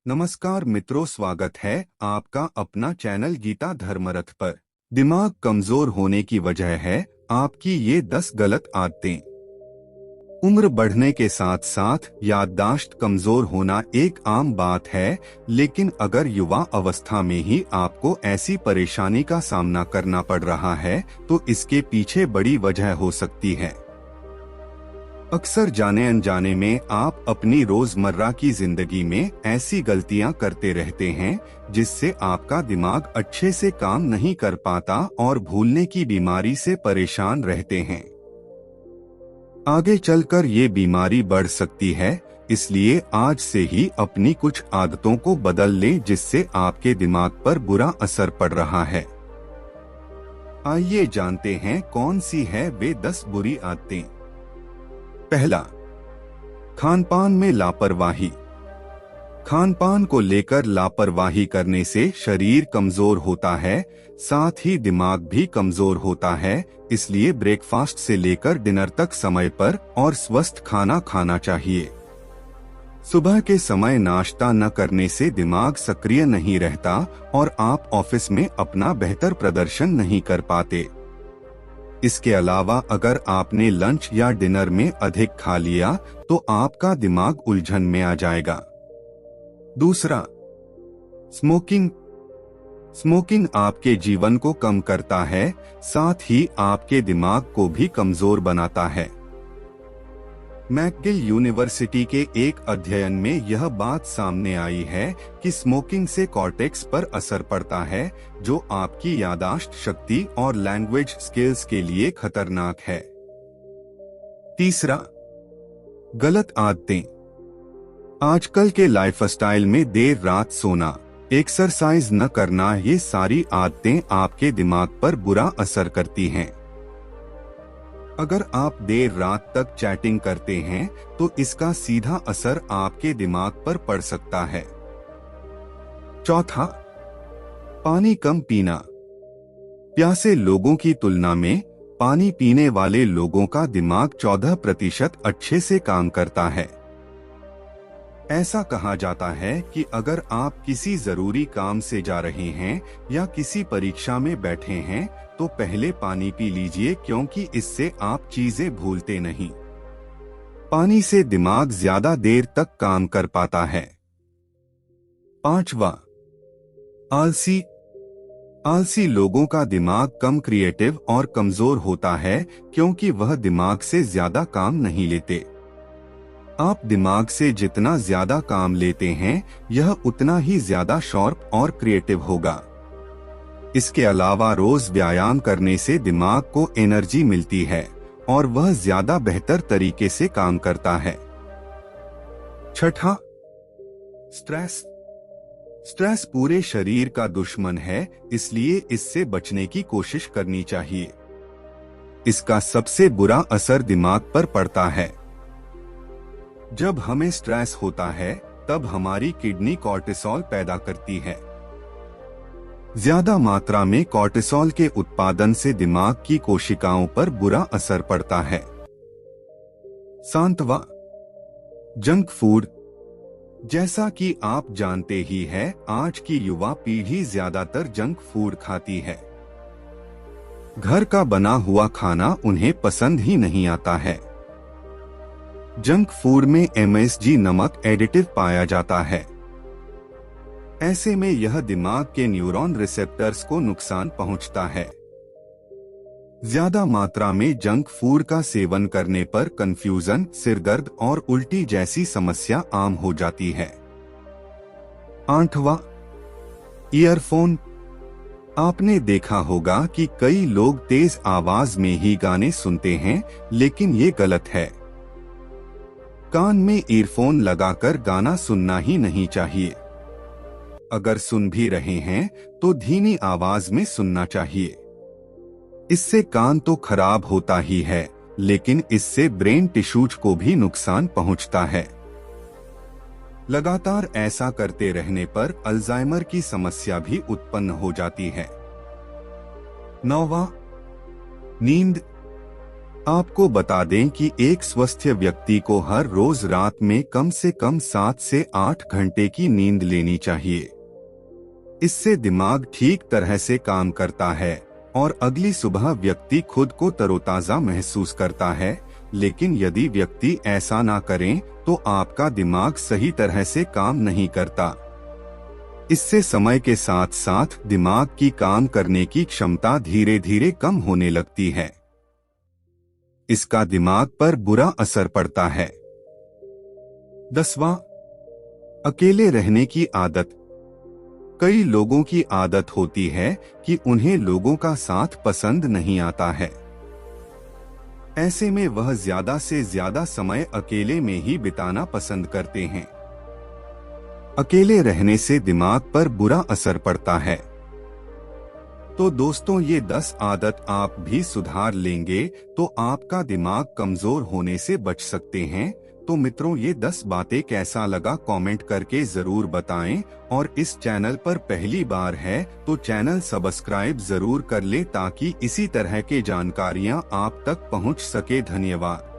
नमस्कार मित्रों, स्वागत है आपका अपना चैनल गीता धर्मरथ पर। दिमाग कमजोर होने की वजह है आपकी ये 10 गलत आदतें। उम्र बढ़ने के साथ साथ याददाश्त कमजोर होना एक आम बात है, लेकिन अगर युवा अवस्था में ही आपको ऐसी परेशानी का सामना करना पड़ रहा है तो इसके पीछे बड़ी वजह हो सकती है। अक्सर जाने अनजाने में आप अपनी रोजमर्रा की जिंदगी में ऐसी गलतियां करते रहते हैं जिससे आपका दिमाग अच्छे से काम नहीं कर पाता और भूलने की बीमारी से परेशान रहते हैं। आगे चलकर ये बीमारी बढ़ सकती है, इसलिए आज से ही अपनी कुछ आदतों को बदल लें जिससे आपके दिमाग पर बुरा असर पड़ रहा है। आइए जानते हैं कौन सी है वे 10 बुरी आदतें। पहला, खानपान में लापरवाही। खानपान को लेकर लापरवाही करने से शरीर कमजोर होता है, साथ ही दिमाग भी कमजोर होता है। इसलिए ब्रेकफास्ट से लेकर डिनर तक समय पर और स्वस्थ खाना खाना चाहिए। सुबह के समय नाश्ता न करने से दिमाग सक्रिय नहीं रहता और आप ऑफिस में अपना बेहतर प्रदर्शन नहीं कर पाते। इसके अलावा अगर आपने लंच या डिनर में अधिक खा लिया तो आपका दिमाग उलझन में आ जाएगा। दूसरा, स्मोकिंग। स्मोकिंग आपके जीवन को कम करता है, साथ ही आपके दिमाग को भी कमजोर बनाता है। मैकगिल यूनिवर्सिटी के एक अध्ययन में यह बात सामने आई है कि स्मोकिंग से कॉर्टेक्स पर असर पड़ता है, जो आपकी यादाश्त शक्ति और लैंग्वेज स्किल्स के लिए खतरनाक है। तीसरा, गलत आदतें। आजकल के लाइफस्टाइल में देर रात सोना, एक्सरसाइज न करना, ये सारी आदतें आपके दिमाग पर बुरा असर करती हैं। अगर आप देर रात तक चैटिंग करते हैं तो इसका सीधा असर आपके दिमाग पर पड़ सकता है। चौथा, पानी कम पीना। प्यासे लोगों की तुलना में पानी पीने वाले लोगों का दिमाग 14% अच्छे से काम करता है। ऐसा कहा जाता है कि अगर आप किसी जरूरी काम से जा रहे हैं या किसी परीक्षा में बैठे हैं तो पहले पानी पी लीजिए, क्योंकि इससे आप चीजें भूलते नहीं। पानी से दिमाग ज्यादा देर तक काम कर पाता है। पांचवा, आलसी। आलसी लोगों का दिमाग कम क्रिएटिव और कमजोर होता है, क्योंकि वह दिमाग से ज्यादा काम नहीं लेते। आप दिमाग से जितना ज्यादा काम लेते हैं यह उतना ही ज्यादा शार्प और क्रिएटिव होगा। इसके अलावा रोज व्यायाम करने से दिमाग को एनर्जी मिलती है और वह ज्यादा बेहतर तरीके से काम करता है। छठा, स्ट्रेस। स्ट्रेस पूरे शरीर का दुश्मन है, इसलिए इससे बचने की कोशिश करनी चाहिए। इसका सबसे बुरा असर दिमाग पर पड़ता है। जब हमें स्ट्रेस होता है तब हमारी किडनी कॉर्टिसोल पैदा करती है। ज्यादा मात्रा में कॉर्टिसोल के उत्पादन से दिमाग की कोशिकाओं पर बुरा असर पड़ता है। सातवां, जंक फूड। जैसा कि आप जानते ही हैं, आज की युवा पीढ़ी ज्यादातर जंक फूड खाती है। घर का बना हुआ खाना उन्हें पसंद ही नहीं आता है। जंक फूड में MSG नमक एडिटिव पाया जाता है। ऐसे में यह दिमाग के न्यूरॉन रिसेप्टर्स को नुकसान पहुंचता है। ज्यादा मात्रा में जंक फूड का सेवन करने पर कंफ्यूजन, सिरदर्द और उल्टी जैसी समस्या आम हो जाती है। आठवां, ईयरफोन। आपने देखा होगा कि कई लोग तेज आवाज में ही गाने सुनते हैं, लेकिन ये गलत है। कान में ईयरफोन लगाकर गाना सुनना ही नहीं चाहिए। अगर सुन भी रहे हैं तो धीमी आवाज में सुनना चाहिए। इससे कान तो खराब होता ही है, लेकिन इससे ब्रेन टिश्यूज को भी नुकसान पहुंचता है। लगातार ऐसा करते रहने पर अल्जाइमर की समस्या भी उत्पन्न हो जाती है। नौवां, नींद। आपको बता दें कि एक स्वस्थ व्यक्ति को हर रोज रात में कम से कम 7 से 8 घंटे की नींद लेनी चाहिए। इससे दिमाग ठीक तरह से काम करता है और अगली सुबह व्यक्ति खुद को तरोताजा महसूस करता है। लेकिन यदि व्यक्ति ऐसा ना करें तो आपका दिमाग सही तरह से काम नहीं करता। इससे समय के साथ साथ दिमाग की काम करने की क्षमता धीरे धीरे कम होने लगती है। इसका दिमाग पर बुरा असर पड़ता है। 10वां, अकेले रहने की आदत। कई लोगों की आदत होती है कि उन्हें लोगों का साथ पसंद नहीं आता है। ऐसे में वह ज्यादा से ज्यादा समय अकेले में ही बिताना पसंद करते हैं। अकेले रहने से दिमाग पर बुरा असर पड़ता है। तो दोस्तों, ये 10 आदत आप भी सुधार लेंगे तो आपका दिमाग कमजोर होने से बच सकते हैं। तो मित्रों, ये 10 बातें कैसा लगा कमेंट करके जरूर बताएं, और इस चैनल पर पहली बार है तो चैनल सब्सक्राइब जरूर कर ले ताकि इसी तरह के जानकारियां आप तक पहुंच सके। धन्यवाद।